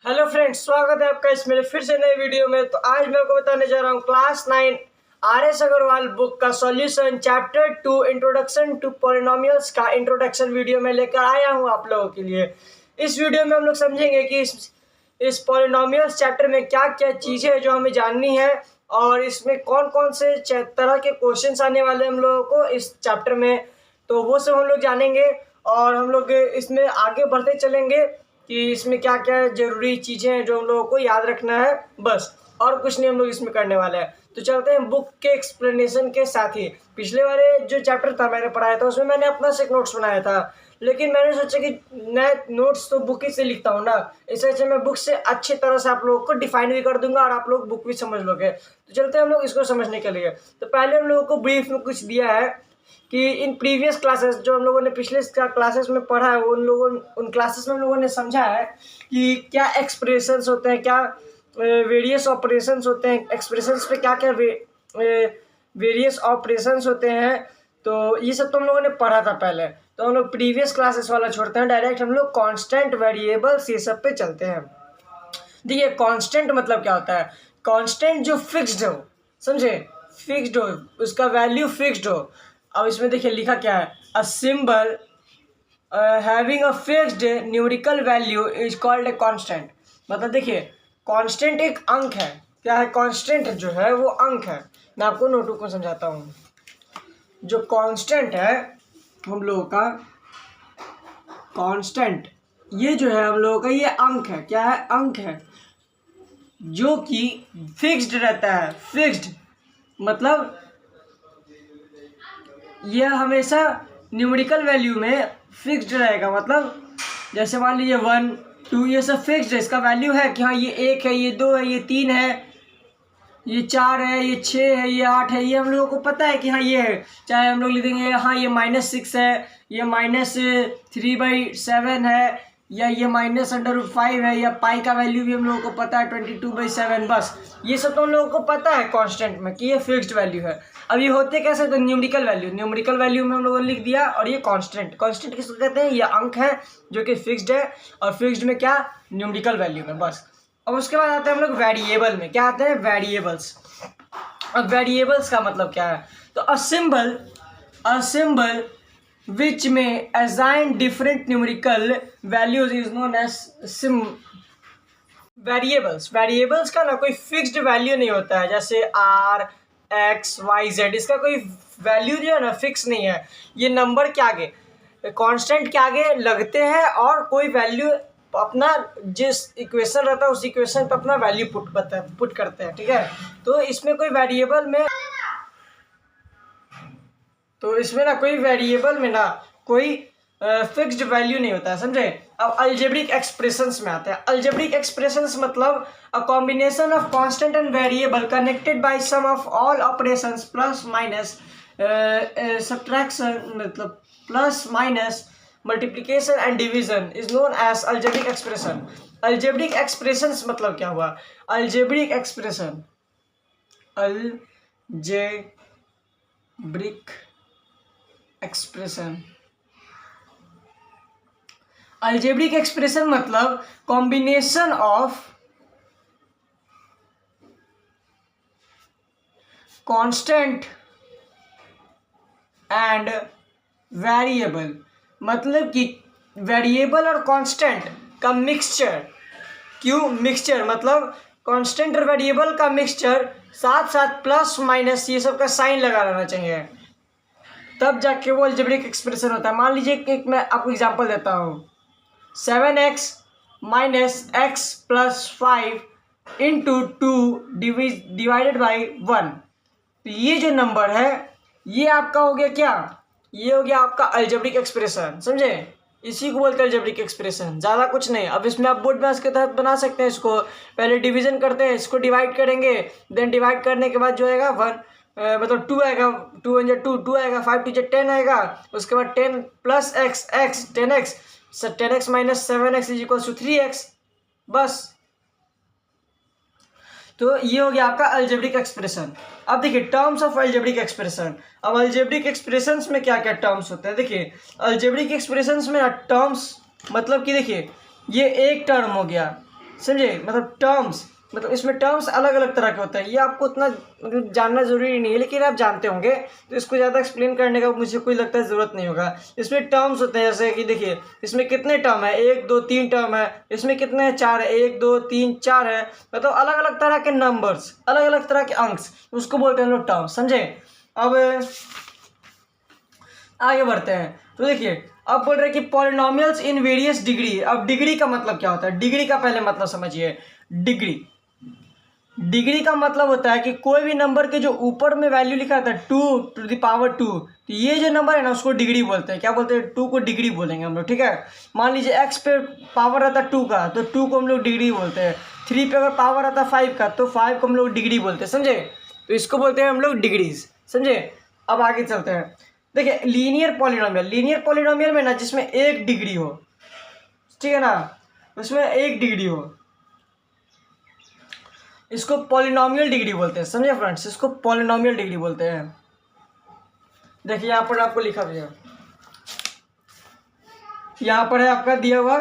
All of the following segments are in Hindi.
हेलो फ्रेंड्स, स्वागत है आपका इस मेरे फिर से नए वीडियो में। तो आज मैं आपको बताने जा रहा हूँ क्लास 9 आर.एस. अग्रवाल बुक का solution chapter 2 introduction to polynomials का इंट्रोडक्शन वीडियो में लेकर आया हूँ आप लोगों के लिए। इस वीडियो में हम लोग समझेंगे कि इस पॉलिनोमियल्स चैप्टर में क्या क्या चीज़ें हैं जो हमें जाननी है और इसमें कौन कौन से तरह के क्वेश्चन आने वाले हैं हम लोगों को इस चैप्टर में, तो वो सब हम लोग जानेंगे। और हम लोग इसमें आगे बढ़ते चलेंगे कि इसमें क्या क्या ज़रूरी चीज़ें हैं जो हम लोगों को याद रखना है, बस और कुछ नहीं हम लोग इसमें करने वाले हैं। तो चलते हैं बुक के एक्सप्लेनेशन के साथ ही। पिछले वाले जो चैप्टर था मैंने पढ़ाया था उसमें मैंने अपना से एक नोट्स बनाया था, लेकिन मैंने सोचा कि नए नोट्स तो बुक ही से लिखता हूँ ना, इससे अच्छा मैं बुक से अच्छी तरह से आप लोगों को डिफाइन भी कर दूंगा और आप लोग बुक भी समझ लोगे। तो चलते हैं हम लोग इसको समझने के लिए। तो पहले हम लोगों को ब्रीफ में कुछ दिया है कि इन प्रीवियस क्लासेस जो हम लोगों ने पिछले क्लासेस में पढ़ा है उन क्लासेस में हम लोगों ने समझा है कि क्या एक्सप्रेशंस होते हैं, क्या वेरियस ऑपरेशंस होते हैं, एक्सप्रेशंस पे क्या क्या वेरियस ऑपरेशंस होते हैं। तो ये सब तो हम लोगों ने पढ़ा था पहले। तो हम लोग प्रीवियस क्लासेस वाला छोड़ते हैं, डायरेक्ट हम लोग कांस्टेंट वेरिएबल्स ये सब पे चलते हैं। देखिए कांस्टेंट मतलब क्या होता है। कांस्टेंट जो फिक्स्ड हो, समझे, फिक्स्ड हो, उसका वैल्यू फिक्स्ड हो। अब इसमें देखिए लिखा क्या है, a symbol having a fixed numerical value is called a constant. मतलब देखिए कांस्टेंट एक अंक है। क्या है कांस्टेंट जो है वो अंक है। मैं आपको नोटबुक में समझाता हूँ। जो कांस्टेंट है हम लोगों का, कांस्टेंट ये जो है हम लोगों का ये अंक है। क्या है? अंक है जो कि फिक्स्ड रहता है। फिक्स्ड मतलब यह हमेशा न्यूमेरिकल वैल्यू में फिक्स्ड रहेगा। मतलब जैसे मान लीजिए 1 2 ये सब फिक्स्ड है, इसका वैल्यू है कि हाँ ये 1 है, ये 2 है, ये 3 है, ये 4 है, ये 6 है, ये 8 है, ये हम लोगों को पता है कि हाँ ये है। चाहे हम लोग लिख देंगे हाँ ये -6 है, ये -3/7 है, या ये -√5 है, या पाई का वैल्यू भी हम लोगों को पता है 22/7। बस ये सब तो हम लोगों को पता है कांस्टेंट में कि ये फिक्स्ड वैल्यू है। अब ये होते कैसे? तो न्यूमेरिकल वैल्यू, न्यूमेरिकल वैल्यू में हम लोगों ने लिख दिया। और ये कांस्टेंट, कांस्टेंट किसको कहते हैं? ये अंक है जो कि फिक्स्ड है, और फिक्स्ड में क्या? न्यूमेरिकल वैल्यू में। बस अब उसके बाद आते हैं हम लोग वेरिएबल में। क्या आते हैं? वेरिएबल्स। अब वेरिएबल्स का मतलब क्या है? तो a symbol which may assign different numerical values is known as variables. Variables का ना कोई फिक्स्ड वैल्यू नहीं होता है, जैसे r x y z, इसका कोई वैल्यू जो है ना फिक्स नहीं है। ये नंबर के आगे, कांस्टेंट के आगे लगते हैं और कोई वैल्यू अपना जिस इक्वेशन रहता है उस इक्वेशन पे अपना वैल्यू पुट करते हैं। ठीक है, तो इसमें कोई वेरिएबल में ना कोई फिक्स्ड वैल्यू नहीं होता है, समझे। अब अलजेब्रिक एक्सप्रेशंस में आते हैं। अलजेब्रिक एक्सप्रेशंस मतलब a combination of constant and variable connected by some of all operations plus minus subtraction, मतलब plus minus multiplication and division is known as algebraic expression. Algebraic expressions मतलब क्या हुआ? Algebraic expression, algebraic expression, algebraic expression मतलब combination of constant and variable. मतलब कि वेरिएबल और कांस्टेंट का मिक्सचर। क्यों मिक्सचर? मतलब कांस्टेंट और वेरिएबल का मिक्सचर, साथ साथ प्लस माइनस ये सब का साइन लगा रहना चाहिए, तब जाके वो अलजेब्रिक एक्सप्रेशन होता है। मान लीजिए कि मैं आपको एग्जांपल देता हूँ, 7x - x + 5 × 2 डिवाइडेड बाई 1। तो ये जो नंबर है ये आपका हो गया क्या? ये हो गया आपका अलजेब्रिक एक्सप्रेशन, समझे। इसी को बोलते हैं अलजेब्रिक एक्सप्रेशन, ज़्यादा कुछ नहीं। अब इसमें आप बोर्ड मैथ्स के तहत बना सकते हैं। इसको पहले डिवीजन करते हैं, इसको डिवाइड करेंगे, देन डिवाइड करने के बाद जो आएगा 1 मतलब 2 आएगा, 2 × 2 2 आएगा, 5 × 2 10 आएगा। उसके बाद 10 + x 10x 10x - 7x = 3x। बस तो ये हो गया आपका अलजेब्रिक एक्सप्रेशन। अब देखिए टर्म्स ऑफ अलजेब्रिक एक्सप्रेशन। अब अलजेब्रिक एक्सप्रेशंस में क्या क्या टर्म्स होते हैं? देखिए अलजेब्रिक एक्सप्रेशंस में टर्म्स मतलब कि देखिए ये एक टर्म हो गया, समझे, मतलब टर्म्स, मतलब इसमें टर्म्स अलग अलग तरह के होते हैं। ये आपको उतना मतलब जानना ज़रूरी नहीं है, लेकिन आप जानते होंगे, तो इसको ज़्यादा एक्सप्लेन करने का मुझे कोई लगता है ज़रूरत नहीं होगा। इसमें टर्म्स होते हैं, जैसे कि देखिए इसमें कितने टर्म है, 1 2 3 टर्म है, इसमें कितने हैं, 4 है, 1 2 3 4 है, मतलब अलग अलग तरह के नंबर्स, अलग अलग तरह के अंक्स, उसको बोलते हैं हम लोग टर्म्स, समझे। अब आगे बढ़ते हैं, तो देखिए अब बोल रहे हैं कि पॉलिनोमियल्स इन वेरियस डिग्री। अब डिग्री का मतलब क्या होता है, डिग्री का पहले मतलब समझिए। डिग्री का मतलब होता है कि कोई भी नंबर के जो ऊपर में वैल्यू लिखा रहता है 2⁻², तो ये जो नंबर है ना उसको डिग्री बोलते हैं। क्या बोलते हैं, 2 को डिग्री बोलेंगे हम लोग, ठीक है। मान लीजिए x पे पावर रहता है 2 का, तो 2 को हम लोग डिग्री बोलते हैं। 3 पे अगर पावर रहता है 5 का, तो 5 को हम लोग डिग्री बोलते हैं, समझे। तो इसको बोलते हैं हम लोग डिग्रीज, समझे। अब आगे चलते हैं, देखिए लीनियर पॉलिनोमियल में ना जिसमें 1 डिग्री हो, ठीक है ना, उसमें 1 डिग्री हो, इसको पॉलिनोमियल डिग्री बोलते हैं, समझे फ्रेंड्स, इसको पॉलिनोमियल डिग्री बोलते हैं। देखिए यहाँ पर आपको लिखा हुआ है, यहाँ पर है आपका दिया हुआ,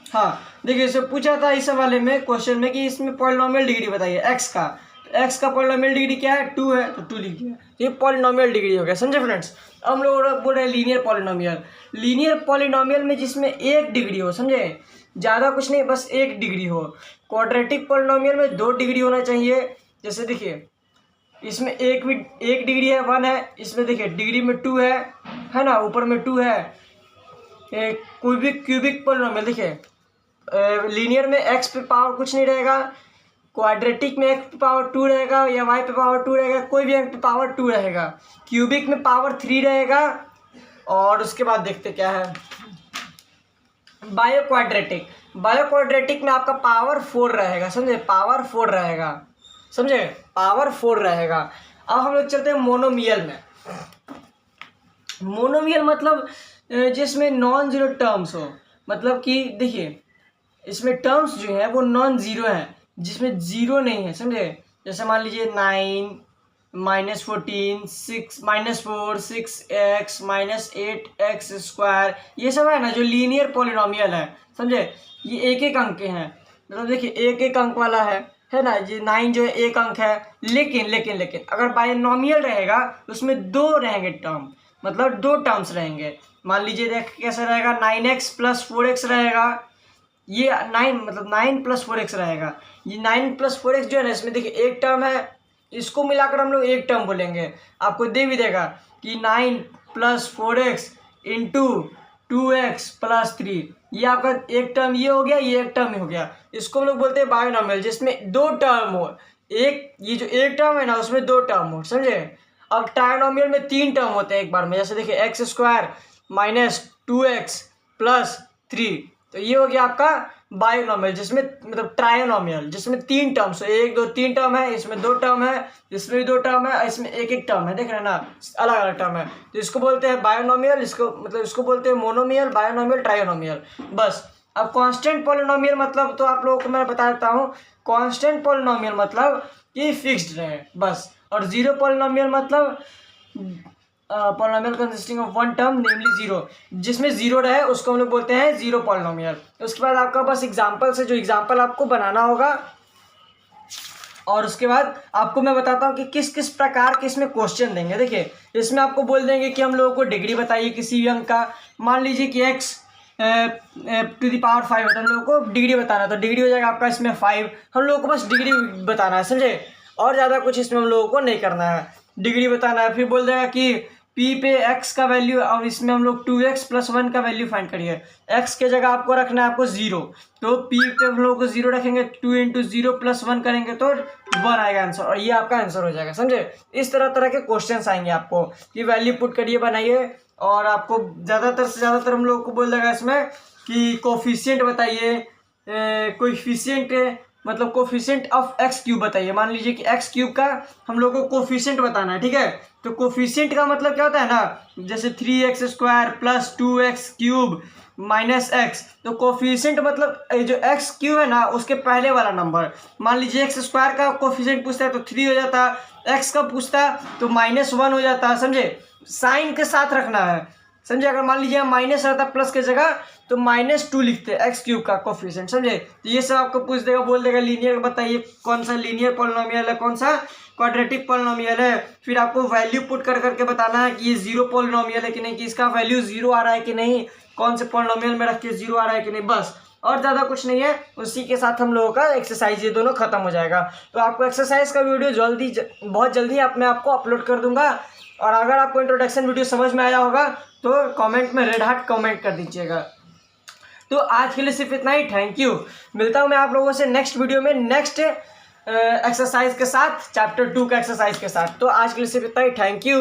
हाँ देखिए इसे पूछा था इस वाले में क्वेश्चन में कि इसमें पॉलिनोमियल डिग्री बताइए एक्स का, तो एक्स का पॉलिनोमियल डिग्री क्या है, 2 है, तो 2 लिख दिया, ये पॉलिनोमियल डिग्री हो गया, समझे फ्रेंड्स। अब हम लोग बोल रहे हैं लीनियर पॉलिनोमियल में जिसमें 1 डिग्री हो, समझे, ज़्यादा कुछ नहीं, बस 1 डिग्री हो। क्वाड्रेटिक पॉलिनोमियल में 2 डिग्री होना चाहिए। जैसे देखिए इसमें एक डिग्री है, 1 है, इसमें देखिए डिग्री में 2 है ना, ऊपर में 2 है। क्यूबिक पॉलिनोमियल देखिए, लीनियर में x पे पावर कुछ नहीं रहेगा, क्वाड्रेटिक में x पे पावर 2 रहेगा या y पे पावर 2 रहेगा, कोई भी x पे पावर 2 रहेगा। क्यूबिक में पावर 3 रहेगा, और उसके बाद देखते क्या है, बायो क्वाड्रेटिक में आपका पावर 4 रहेगा, समझे, पावर 4 रहेगा, समझे, पावर 4 रहेगा। अब हम लोग चलते हैं मोनोमियल में। मोनोमियल मतलब जिसमें नॉन जीरो टर्म्स हो, मतलब कि देखिए इसमें टर्म्स जो है वो नॉन जीरो है, जिसमें जीरो नहीं है, समझे। जैसे मान लीजिए 9 -14 6 -4 6x -8x², ये सब है ना जो लीनियर पॉलिनोमियल है, समझे। ये एक एक अंक के हैं, मतलब देखिए एक एक अंक वाला है ना, ये 9 जो है एक अंक है, लेकिन अगर बाइनोमियल रहेगा उसमें 2 रहेंगे टर्म, मतलब 2 टर्म्स रहेंगे। मान लीजिए देख कैसे रहेगा, 9x + 4x रहेगा, ये 9 मतलब 9 + 4x रहेगा। ये 9 + 4x जो है ना, इसमें देखिए एक टर्म है, इसको मिलाकर हम लोग एक टर्म बोलेंगे। आपको दे भी देगा कि 9 + 4x × 2x + 3, ये आपका एक टर्म ये हो गया, ये एक टर्म हो गया। इसको हम लोग बोलते हैं बाइनोमियल, जिसमें 2 टर्म हो, एक ये जो एक टर्म है ना उसमें 2 टर्म हो, समझे। अब ट्रायनोमियल में 3 टर्म होते हैं एक बार में, जैसे देखिए x² - 2x + 3, तो ये हो गया आपका बायोनोमियल, जिसमें मतलब ट्रायनोमियल जिसमें 3 टर्म्स है, 1 2 3 टर्म है, इसमें 2 टर्म है, इसमें भी 2 टर्म है, इसमें एक एक टर्म है, देख रहे हैं ना, अलग अलग टर्म है। तो इसको बोलते हैं बायोनोमियल, इसको बोलते हैं मोनोमियल, बायोनोमियल, ट्रायनोमियल, बस। अब कांस्टेंट पॉलिनोमियल मतलब तो आप लोगों को मैं बता देता हूँ। कांस्टेंट पॉलिनोमियल मतलब कि फिक्स्ड रहे, बस। और जीरो पॉलिनोमियल मतलब पॉलिनोमियल कंसिस्टिंग ऑफ 1 टर्म नेमली 0, जिसमें 0 रहे उसको हम लोग बोलते हैं जीरो पॉलिनोमियल। उसके बाद आपका बस एग्जाम्पल से जो एग्जाम्पल आपको बनाना होगा, और उसके बाद आपको मैं बताता हूँ कि किस किस प्रकार के इसमें क्वेश्चन देंगे। देखिए इसमें आपको बोल देंगे कि हम लोगों को डिग्री बताइए किसी भी अंक का। मान लीजिए कि x टू द पावर 5 है, तो हम लोगों को डिग्री बताना, तो डिग्री हो जाएगा आपका इसमें 5। हम लोगों को बस डिग्री बताना है, समझे, और ज़्यादा कुछ इसमें हम लोगों को नहीं करना है, डिग्री बताना है। फिर बोल देगा कि p पे x का वैल्यू, और इसमें हम लोग 2x + 1 का वैल्यू फाइंड करिए। x के जगह आपको रखना है आपको 0, तो p पे हम लोग को 0 रखेंगे, 2 × 0 + 1 करेंगे तो 1 आएगा आंसर, और ये आपका आंसर हो जाएगा, समझे। इस तरह के क्वेश्चन आएंगे आपको कि वैल्यू पुट करिए, बनाइए, और आपको ज़्यादातर से ज़्यादातर हम लोग को बोल देगा इसमें कि कोफिशिएंट बताइए, कोफिशिएंट मतलब कोफिशिएंट ऑफ x³ बताइए। मान लीजिए कि x³ का हम लोग को कोफिशिएंट बताना है, ठीक है। तो कोफिशिएंट का मतलब क्या होता है ना, जैसे 3x² + 2x³ - x, तो कोफिशिएंट मतलब जो x³ है ना उसके पहले वाला नंबर। मान लीजिए x² का कोफिशिएंट पूछता है तो 3 हो जाता, x का पूछता तो -1 हो जाता, समझे। साइन के साथ रखना है, समझे। अगर मान लीजिए माइनस रहता प्लस की जगह तो -2 लिखते एक्स क्यूब का कोफिशिएंट, समझे। तो ये सब आपको पूछ देगा, बोल देगा लीनियर, बताइए कौन सा लीनियर पॉलिनोमियल है, कौन सा क्वाड्रेटिक पॉलिनोमियल है। फिर आपको वैल्यू पुट कर करके बताना है कि ये 0 पॉलिनोमियल है कि नहीं, कि इसका वैल्यू 0 आ रहा है कि नहीं, कौन से पॉलिनोमियल में रख के 0 आ रहा है कि नहीं, बस। और ज़्यादा कुछ नहीं है। उसी के साथ हम लोगों का एक्सरसाइज ये दोनों खत्म हो जाएगा। तो आपको एक्सरसाइज का वीडियो बहुत जल्दी मैं आपको अपलोड कर दूंगा। और अगर आपको इंट्रोडक्शन वीडियो समझ में आया होगा तो कमेंट में रेड हार्ट कमेंट कर दीजिएगा। तो आज के लिए सिर्फ इतना ही। Thank you. मिलता हूँ मैं आप लोगों से नेक्स्ट वीडियो में, नेक्स्ट एक्सरसाइज के साथ, चैप्टर 2 का एक्सरसाइज के साथ। तो आज के लिए सिर्फ इतना ही। Thank you.